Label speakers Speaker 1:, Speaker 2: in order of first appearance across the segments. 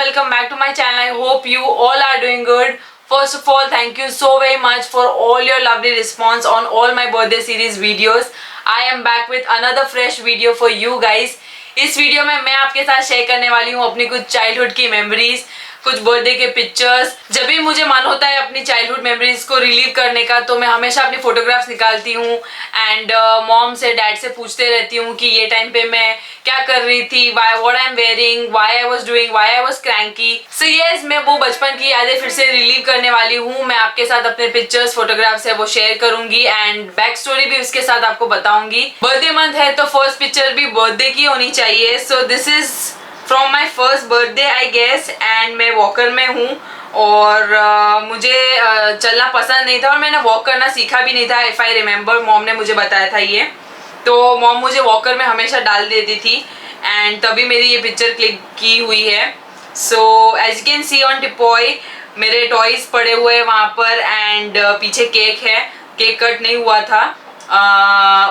Speaker 1: welcome back to my channel. I hope you all are doing good. First of all, thank you so very much for all your lovely response on all my birthday series videos. I am back with another fresh video for you guys. इस video में मैं आपके साथ share करने वाली हूँ अपनी कुछ चाइल्डहुड की मेमोरीज, कुछ बर्थडे के पिक्चर्स। जब भी मुझे मन होता है अपनी चाइल्डहुड मेमोरीज को रिलीव करने का तो मैं हमेशा अपनी फोटोग्राफ्स निकालती हूँ एंड मॉम से डैड से पूछते रहती हूँ कि ये टाइम पे मैं क्या कर रही थी, what I am wearing, why I was doing, why I was cranky. So yes, मैं वो बचपन की यादें फिर से रिलीव करने वाली हूँ। मैं आपके साथ अपने पिक्चर्स, फोटोग्राफ्स है वो शेयर करूंगी एंड बैक स्टोरी भी उसके साथ आपको बताऊंगी। बर्थडे मंथ है तो फर्स्ट पिक्चर भी बर्थडे की होनी चाहिए। So this is from my first birthday I guess and मैं वॉकर में हूँ और मुझे चलना पसंद नहीं था और मैंने वॉक करना सीखा भी नहीं था। इफ आई रिमेम्बर, मॉम ने मुझे बताया था ये, तो मॉम मुझे वॉकर में हमेशा डाल देती थी एंड तभी मेरी ये पिक्चर क्लिक की हुई है। So as you can see on teapoy मेरे टॉयज पड़े हुए हैं वहाँ पर एंड पीछे केक है, केक कट नहीं हुआ था,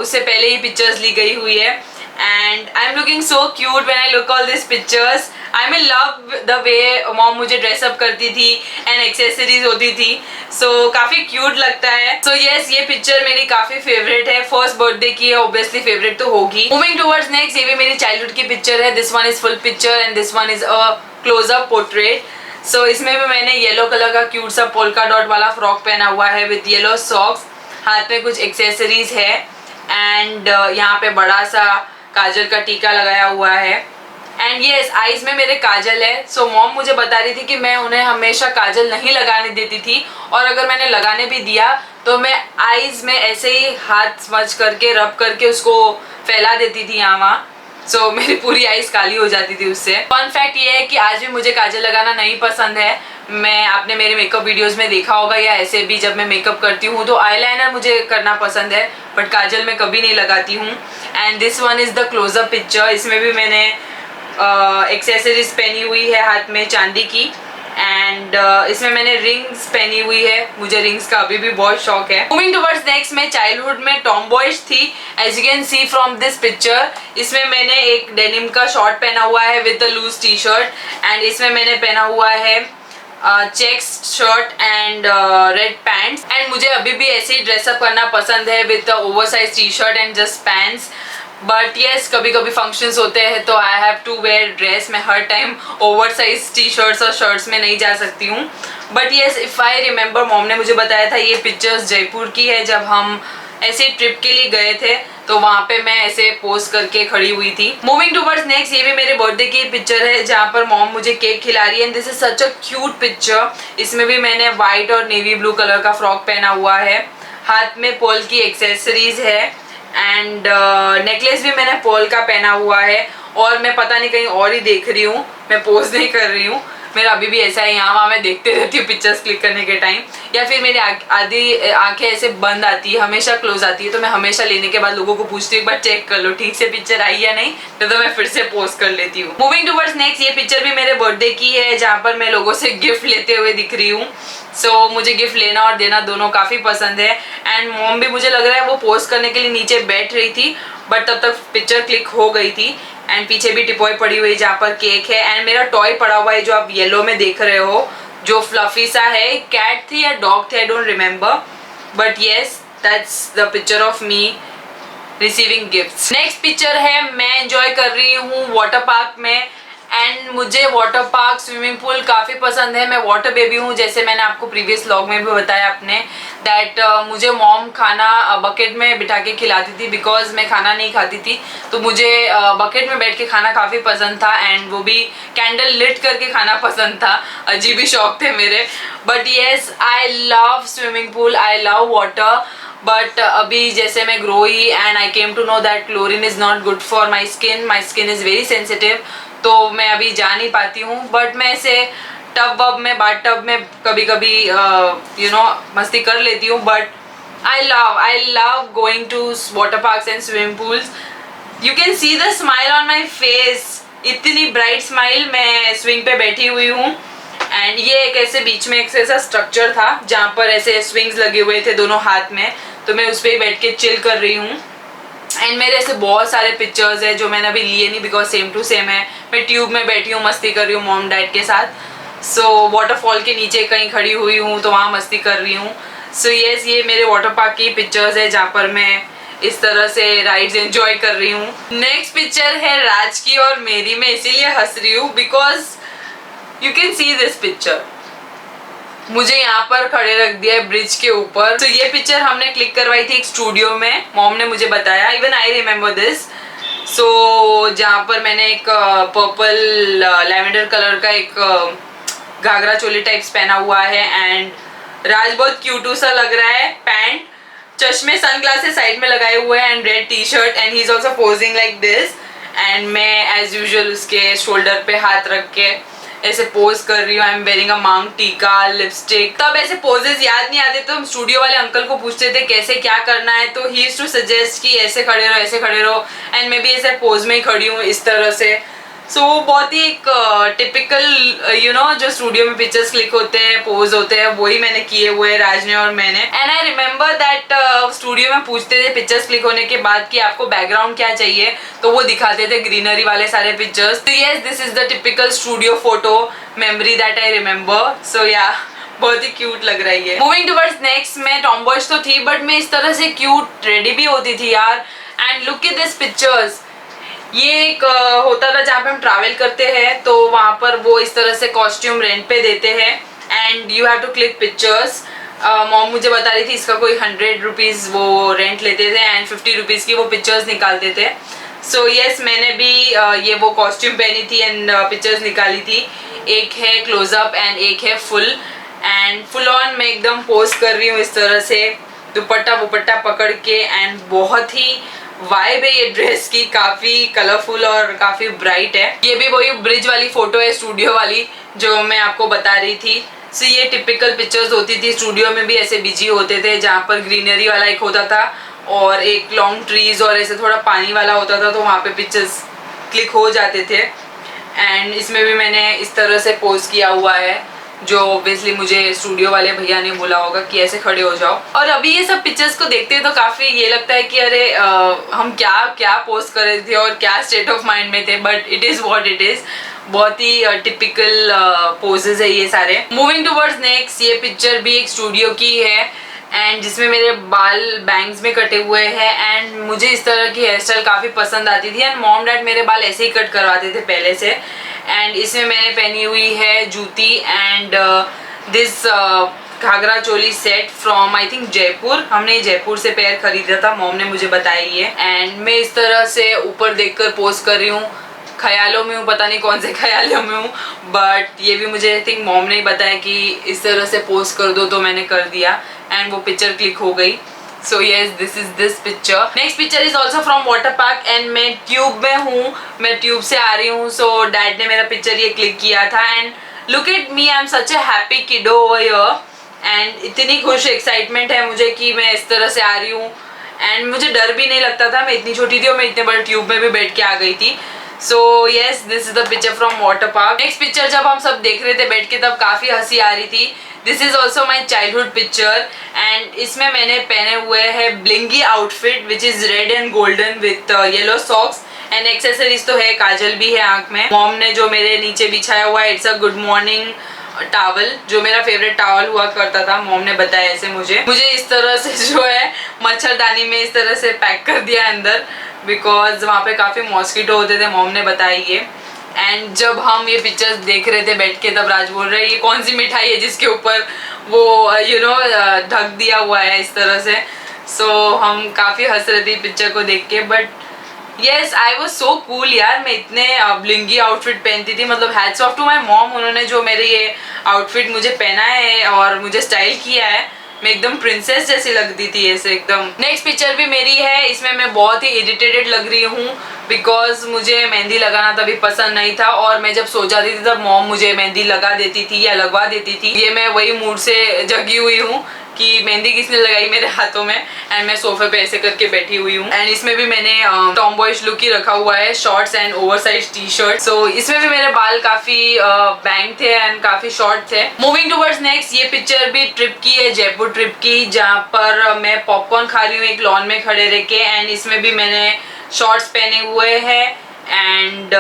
Speaker 1: उससे पहले ही पिक्चर्स ली गई हुई है and I'm looking so cute when I look all these pictures. I'm in love the way mom मुझे dress up करती थी and accessories होती थी, so काफी cute लगता है। So yes, ये picture मेरी काफी favorite है, first birthday की है, obviously favorite तो होगी। Moving towards next, ये भी मेरी childhood की picture है। This one is full picture and this one is a close up portrait. So इसमें भी मैंने येलो कलर का क्यूट सा पोल्का डॉट वाला फ्रॉक पहना हुआ है विद येलो सॉक्स, हाथ में कुछ एक्सेसरीज है एंड यहाँ पे बड़ा सा काजल का टीका लगाया हुआ है एंड यस, आईज में मेरे काजल है। सो मॉम मुझे बता रही थी कि मैं उन्हें हमेशा काजल नहीं लगाने देती थी और अगर मैंने लगाने भी दिया तो मैं आईज में ऐसे ही हाथ स्मच करके रब करके उसको फैला देती थी यहाँ वहाँ। सो मेरी पूरी आईज काली हो जाती थी उससे। फन फैक्ट ये है कि आज भी मुझे काजल लगाना नहीं पसंद है। मैं आपने मेरे मेकअप वीडियोस में देखा होगा या ऐसे भी जब मैं मेकअप करती हूँ तो आईलाइनर मुझे करना पसंद है बट काजल मैं कभी नहीं लगाती हूँ। And this one is the close up picture. इसमें भी मैंने एक्सेसरीज पहनी हुई है हाथ में चांदी की एंड इसमें मैंने रिंग्स पहनी हुई है, मुझे रिंग्स का अभी भी बहुत शौक है। मूविंग टुवर्ड्स नेक्स्ट, मैं चाइल्डहुड में टॉमबॉयज थी as you can see from this picture. इसमें मैंने एक डेनिम का शॉर्ट पहना हुआ है with a loose T shirt and इसमें मैंने पहना हुआ है checks shirt and red pants and मुझे अभी भी ऐसे ही ड्रेसअप करना पसंद है with oversize T shirt and just pants. But yes, कभी कभी फंक्शंस होते हैं तो I have to wear dress. मैं हर टाइम ओवरसाइज टी शर्ट्स और शर्ट्स में नहीं जा सकती हूँ। But yes, if I remember, mom ने मुझे बताया था ये पिक्चर्स जयपुर की है। जब हम ऐसे ट्रिप के लिए गए थे तो वहाँ पे मैं ऐसे पोस्ट करके खड़ी हुई थी। मूविंग टुवर्ड्स नेक्स्ट, ये भी मेरे बर्थडे की पिक्चर है जहाँ पर मॉम मुझे केक खिला रही है and this is such a cute picture. इसमें भी मैंने वाइट और नेवी ब्लू कलर का फ्रॉक पहना हुआ है, हाथ में पर्ल की एक्सेसरीज है एंड नेकलेस भी मैंने पर्ल का पहना हुआ है और मैं पता नहीं कहीं और ही देख रही हूँ, मैं पोस्ट नहीं कर रही हूँ। मेरा अभी भी ऐसा है, यहाँ वहाँ मैं देखते रहती हूँ पिक्चर्स क्लिक करने के टाइम, या फिर मेरी आधी आंखें ऐसे बंद आती है, हमेशा क्लोज आती है, तो मैं हमेशा लेने के बाद लोगों को पूछती हूँ एक बार चेक कर लो ठीक से पिक्चर आई या नहीं, तो मैं फिर से पोस्ट कर लेती हूँ। मूविंग टुवर्ड्स नेक्स्ट, ये पिक्चर भी मेरे बर्थडे की है जहाँ पर मैं लोगों से गिफ्ट लेते हुए दिख रही हूँ। सो मुझे गिफ्ट लेना और देना दोनों काफ़ी पसंद है एंड मॉम भी मुझे लग रहा है वो पोस्ट करने के लिए नीचे बैठ रही थी बट तब तक पिक्चर क्लिक हो गई थी एंड पीछे भी टिपॉय पड़ी हुई जहाँ पर केक है एंड मेरा टॉय पड़ा हुआ है जो आप येलो में देख रहे हो, जो फ्लफी सा है। कैट थी या डॉग थे, I don't remember, but yes, that's the picture of me receiving gifts. Next picture है, मैं एंजॉय कर रही हूँ वाटर पार्क में एंड मुझे वाटर पार्क, स्विमिंग पूल काफ़ी पसंद है। मैं वाटर बेबी हूँ, जैसे मैंने आपको प्रीवियस व्लॉग में भी बताया अपने दैट मुझे मॉम खाना बकेट में बिठा के खिलाती थी बिकॉज मैं खाना नहीं खाती थी, तो मुझे बकेट में बैठ के खाना काफ़ी पसंद था एंड वो भी कैंडल लिट करके खाना पसंद था। अजीब ही शौक थे मेरे। But yes, I love swimming pool, I love water. But अभी जैसे मैं ग्रो ही and I came to know that chlorine is not good for my skin is very sensitive, तो मैं अभी जा नहीं पाती हूँ। बट मैं ऐसे टब वब में, बाथ टब में कभी कभी मस्ती कर लेती हूँ। But I love going to water parks and swimming pools. You can see the smile on my face, इतनी ब्राइट स्माइल। मैं स्विंग पे बैठी हुई हूँ एंड ये एक ऐसे बीच में एक ऐसा स्ट्रक्चर था जहाँ पर ऐसे स्विंग्स लगे हुए थे दोनों हाथ में, तो मैं उस पर ही बैठ के चिल कर रही हूँ एंड मेरे ऐसे बहुत सारे पिक्चर्स है जो मैंने अभी लिए नहीं बिकॉज सेम टू सेम है। मैं ट्यूब में बैठी हूँ, मस्ती कर रही हूँ मॉम डैड के साथ। सो वाटरफॉल के नीचे कहीं खड़ी हुई हूँ तो वहाँ मस्ती कर रही हूँ। सो यस, ये मेरे वाटर पार्क की पिक्चर्स है जहाँ पर मैं इस तरह से राइड्स एंजॉय कर रही हूँ। नेक्स्ट पिक्चर है राज की और मेरी। मैं इसीलिए हंस रही हूँ because you can see this picture. मुझे यहाँ पर खड़े रख दिया है ब्रिज के ऊपर। तो ये पिक्चर हमने क्लिक करवाई थी एक स्टूडियो में, मॉम ने मुझे बताया, इवन आई रिमेम्बर दिस। सो जहाँ पर मैंने एक पर्पल लैवेंडर कलर का एक घाघरा चोली टाइप्स पहना हुआ है एंड राज बहुत क्यूटू सा लग रहा है। पैंट, चश्मे, सनग्लासेस साइड में लगाए हुए हैं and red T shirt and he is also posing like this. And मैं एज यूजुअल उसके शोल्डर पे हाथ रख के ऐसे पोज कर रही हूँ। आई एम वेयरिंग अ मांग टीका, लिपस्टिक। तब ऐसे पोजेस याद नहीं आते तो हम स्टूडियो वाले अंकल को पूछते थे कैसे क्या करना है, तो ही यूज्ड टू सजेस्ट कि ऐसे खड़े रहो, ऐसे खड़े रहो। एंड मैं भी ऐसे पोज में ही खड़ी हूँ इस तरह से। सो बहुत ही एक टिपिकल जो स्टूडियो में पिक्चर्स क्लिक होते हैं, पोज होते हैं, वही मैंने किए हुए हैं राज ने और मैंने। And I remember that studio में पूछते थे पिक्चर्स क्लिक होने के बाद कि आपको बैकग्राउंड क्या चाहिए, तो वो दिखाते थे ग्रीनरी वाले सारे पिक्चर्स। तो yes, this is the typical studio photo memory that I remember. So yeah, बहुत ही क्यूट लग रही है। मूविंग टुवर्ड्स नेक्स्ट, मैं टॉमबॉयज तो थी बट मैं इस तरह से क्यूट रेडी भी होती थी यार। And look at this pictures. ये एक होता था जहाँ पे हम ट्रैवल करते हैं तो वहाँ पर वो इस तरह से कॉस्ट्यूम रेंट पे देते हैं and you have to click pictures. Mom मुझे बता रही थी इसका कोई 100 रुपीज़ वो रेंट लेते थे एंड 50 रुपीज़ की वो पिक्चर्स निकालते थे। सो यस, मैंने भी ये वो कॉस्ट्यूम पहनी थी एंड पिक्चर्स निकाली थी। एक है क्लोजअप एंड एक है फुल। एंड फुल ऑन मैं एकदम पोस्ट कर रही हूँ इस तरह से, दुपट्टा वुपट्टा पकड़ के। एंड बहुत ही वाइब है ये ड्रेस की, काफी कलरफुल और काफी ब्राइट है। ये भी वही ब्रिज वाली फोटो है, स्टूडियो वाली, जो मैं आपको बता रही थी। सो ये टिपिकल पिक्चर्स होती थी। स्टूडियो में भी ऐसे बिजी होते थे जहाँ पर ग्रीनरी वाला एक होता था और एक लॉन्ग ट्रीज और ऐसे थोड़ा पानी वाला होता था, तो वहाँ पे पिक्चर्स क्लिक हो जाते थे। एंड इसमें भी मैंने इस तरह से पोस्ट किया हुआ है, जो ऑब्वियसली मुझे स्टूडियो वाले भैया ने बोला होगा कि ऐसे खड़े हो जाओ। और अभी ये सब पिक्चर्स को देखते हैं तो काफी ये लगता है कि अरे हम क्या क्या पोस्ट कर रहे थे और क्या स्टेट ऑफ माइंड में थे, but it is what it is. बहुत ही टिपिकल पोजेज है ये सारे। मूविंग टुवर्ड्स नेक्स्ट, ये पिक्चर भी एक स्टूडियो की है एंड जिसमें मेरे बाल बैंग्स में कटे हुए हैं एंड मुझे इस तरह की हेयर स्टाइल काफ़ी पसंद आती थी एंड मॉम डैड मेरे बाल ऐसे ही कट करवाते थे पहले से। एंड इसमें मैंने पहनी हुई है जूती and this ghagra choli set from I think Jaipur. हमने जयपुर से पेयर खरीदा था, मॉम ने मुझे बताया ये। एंड मैं इस तरह से ऊपर देखकर पोस्ट कर रही हूँ, ख्यालों में हूँ, पता नहीं कौन से ख्यालों में हूँ, बट ये भी मुझे आई थिंक मॉम ने ही बताया कि इस तरह से पोस्ट कर दो, तो मैंने कर दिया एंड वो पिक्चर क्लिक हो गई। So yes, this is this picture. Next picture is also from water park and मैं ट्यूब में हूँ, मैं ट्यूब से आ रही हूँ। सो डैड ने मेरा पिक्चर ये क्लिक किया था and look at me, I am such A happy किडो ओवर हियर। एंड इतनी खुश एक्साइटमेंट है मुझे कि मैं इस तरह से आ रही हूँ एंड मुझे डर भी नहीं लगता था। मैं इतनी छोटी थी और मैं इतने बड़े ट्यूब में भी बैठ के आ गई थी। So yes, this is the picture from water park. Next picture जब हम सब देख रहे थे बैठ के तब काफी हंसी आ रही थी। This is also my childhood picture and इसमें मैंने पहने हुए है blingy outfit which is red and golden with yellow socks and accessories तो है, काजल भी है आंख में। मॉम ने जो मेरे नीचे बिछाया हुआ है, it's a good morning towel, जो मेरा फेवरेट टावल हुआ करता था, मॉम ने बताया ऐसे मुझे इस तरह से जो है मच्छरदानी में इस तरह से पैक कर दिया अंदर बिकॉज वहाँ पे काफ़ी मॉस्किटो होते थे, मॉम ने बताया ये। एंड जब हम ये पिक्चर्स देख रहे थे बैठ के तब राज बोल रहे ये कौन सी मिठाई है जिसके ऊपर वो ढक दिया हुआ है इस तरह से। सो हम काफ़ी हंस रहे थे पिक्चर को देख के। But yes, I was so cool यार, मैं इतने ब्लिंगी आउटफिट पहनती थी। मतलब hats off to my mom, उन्होंने जो मेरे ये आउटफिट मुझे पहना है और मुझे स्टाइल किया है, मैं एकदम प्रिंसेस जैसी लगती थी ऐसे एकदम। नेक्स्ट पिक्चर भी मेरी है, इसमें मैं बहुत ही इरिटेटेड लग रही हूँ बिकॉज मुझे मेहंदी लगाना तभी पसंद नहीं था और मैं जब सो जाती थी तब मॉम मुझे मेहंदी लगा देती थी या लगवा देती थी। ये मैं वही मूड से जगी हुई हूँ कि मेहंदी किसने लगाई मेरे हाथों में, एंड मैं सोफे पे ऐसे करके बैठी हुई हूँ। एंड इसमें भी मैंने टॉम बॉयज लुक ही रखा हुआ है, shorts and oversize T shirt. So इसमें भी मेरे बाल काफी बैंग थे एंड काफी शॉर्ट थे। मूविंग टूवर्ड्स नेक्स्ट, ये पिक्चर भी ट्रिप की है, जयपुर ट्रिप की, जहाँ पर मैं पॉपकॉर्न खा रही हूँ एक लॉन में खड़े रह के। एंड इसमें भी मैंने शॉर्ट्स पहने हुए हैं एंड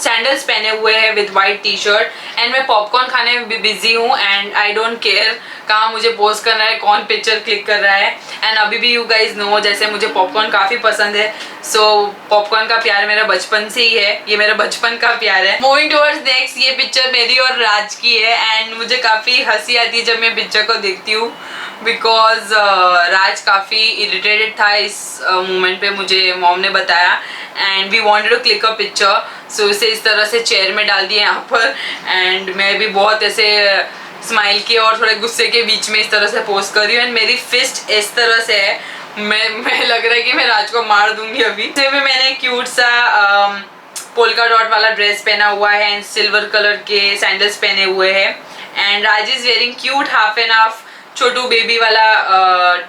Speaker 1: सैंडल्स पहने हुए हैं with white T shirt. And मैं पॉपकॉर्न खाने में भी बिजी हूँ एंड आई डोंट केयर कहाँ मुझे पोस्ट करना है, कौन पिक्चर क्लिक कर रहा है। एंड अभी भी यू गाइज नो जैसे मुझे पॉपकॉर्न काफ़ी पसंद है। सो पॉपकॉर्न का प्यार मेरा बचपन से ही है, ये मेरा बचपन का प्यार है। मूविंग टुवर्ड्स नेक्स्ट, ये पिक्चर मेरी और राज की है एंड मुझे काफ़ी हंसी आती है जब मैं पिक्चर को देखती हूँ, बिकॉज राज काफ़ी इरिटेटेड था इस मोमेंट पे, मुझे मॉम ने बताया। And we wanted to click a picture, so इसे इस तरह से चेयर में डाल दिया यहाँ पर। एंड मैं भी बहुत ऐसे स्माइल के और थोड़े गुस्से के बीच में इस तरह से पोस्ट कर रही हूँ एंड मेरी फिस्ट इस तरह से है, मैं लग रहा है कि मैं राज को मार दूंगी अभी। इसमें भी मैंने क्यूट सा पोल्का डॉट वाला ड्रेस पहना हुआ है एंड सिल्वर कलर के सैंडल्स पहने हुए हैं। And Raj is wearing cute half and half Chhotu baby वाला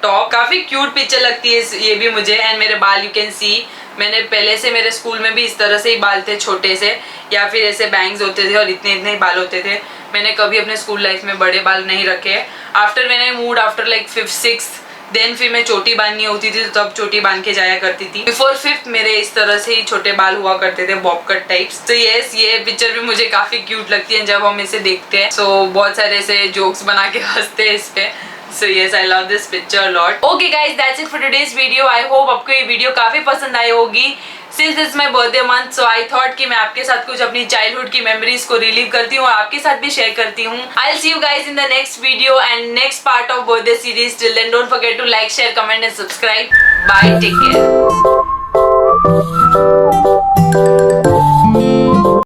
Speaker 1: टॉप। काफी क्यूट पिक्चर लगती है ये भी मुझे। एंड मेरे बाल यू कैन सी, मैंने पहले से मेरे स्कूल में भी इस तरह से ही बाल थे, छोटे से या फिर ऐसे बैंग्स होते थे और इतने इतने ही बाल होते थे। मैंने कभी अपने स्कूल लाइफ में बड़े बाल नहीं रखे। आफ्टर मैंने mood after like 5th 6th then फिर मैं चोटी बांधनी होती थी तो तब चोटी बांध के जाया करती थी। बिफोर 5th मेरे इस तरह से ही छोटे बाल हुआ करते थे, बॉब कट टाइप्स। तो यस, ये पिक्चर भी मुझे काफी क्यूट लगती है जब हम इसे देखते हैं। सो बहुत सारे ऐसे जोक्स बना के हंसते हैं इस पे। So yes, I love this picture a lot. Okay guys, that's it for today's video. I hope आपको ये वीडियो काफी पसंद आई होगी। Since it's my birthday month, so I thought कि मैं आपके साथ कुछ अपनी चाइल्डहुड की मेमोरीज को रिलीव करती हूँ और आपके साथ भी शेयर करती हूँ। I'll see you guys in the next video and next part of birthday series. Till then, don't forget to like, share, comment and subscribe. Bye. Take care.